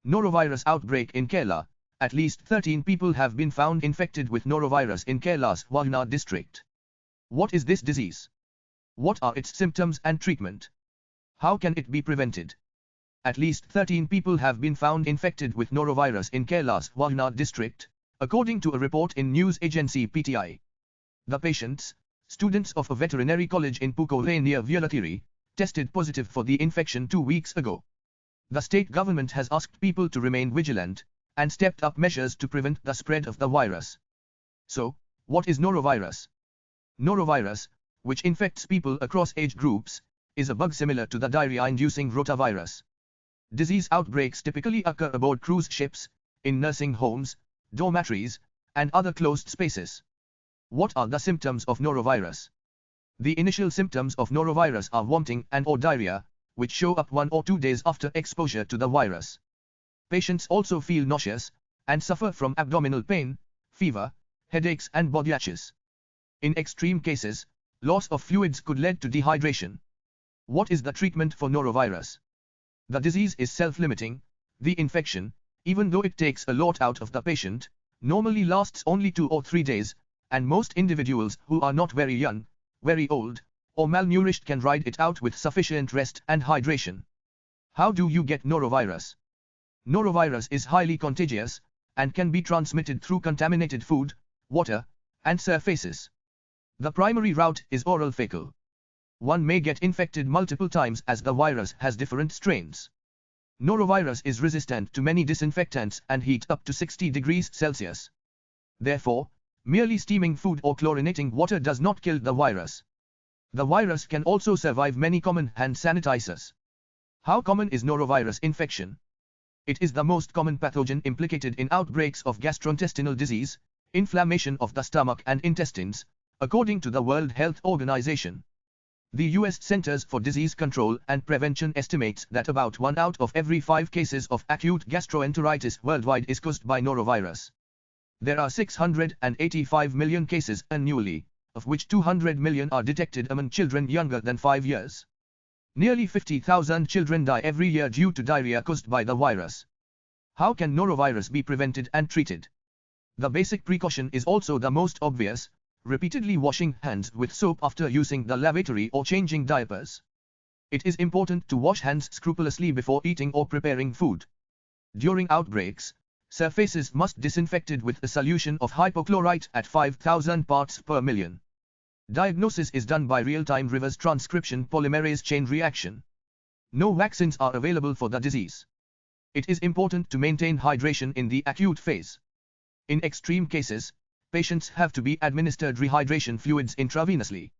Norovirus outbreak in Kerala. At least 13 people have been found infected with norovirus in Kerala's Wayanad district. What is this disease? What are its symptoms and treatment? How can it be prevented? At least 13 people have been found infected with norovirus in Kerala's Wayanad district, according to a report in news agency PTI. The patients, students of a veterinary college in Pukore near Velathiri, tested positive for the infection 2 weeks ago. The state government has asked people to remain vigilant and stepped up measures to prevent the spread of the virus. So, what is norovirus? Norovirus, which infects people across age groups, is a bug similar to the diarrhea-inducing rotavirus. Disease outbreaks typically occur aboard cruise ships, in nursing homes, dormitories, and other closed spaces. What are the symptoms of norovirus? The initial symptoms of norovirus are vomiting and/or diarrhea, which show up 1 or 2 days after exposure to the virus. Patients also feel nauseous and suffer from abdominal pain, fever, headaches and body itches. In extreme cases, loss of fluids could lead to dehydration. What is the treatment for norovirus? The disease is self-limiting. The infection, even though it takes a lot out of the patient, normally lasts only 2 or 3 days, and most individuals who are not very young, very old, or malnourished can ride it out with sufficient rest and hydration. How do you get norovirus? Norovirus is highly contagious and can be transmitted through contaminated food, water, and surfaces. The primary route is oral fecal. One may get infected multiple times as the virus has different strains. Norovirus is resistant to many disinfectants and heat up to 60 degrees Celsius. Therefore, merely steaming food or chlorinating water does not kill the virus. The virus can also survive many common hand sanitizers. How common is norovirus infection? It is the most common pathogen implicated in outbreaks of gastrointestinal disease, inflammation of the stomach and intestines, according to the World Health Organization. The U.S. Centers for Disease Control and Prevention estimates that about 1 out of every 5 cases of acute gastroenteritis worldwide is caused by norovirus. There are 685 million cases annually, of which 200 million are detected among children younger than 5 years. Nearly 50,000 children die every year due to diarrhea caused by the virus. How can norovirus be prevented and treated? The basic precaution is also the most obvious: repeatedly washing hands with soap after using the lavatory or changing diapers. It is important to wash hands scrupulously before eating or preparing food. During outbreaks, surfaces must be disinfected with a solution of hypochlorite at 5,000 parts per million. Diagnosis is done by real-time reverse transcription polymerase chain reaction. No vaccines are available for the disease. It is important to maintain hydration in the acute phase. In extreme cases, patients have to be administered rehydration fluids intravenously.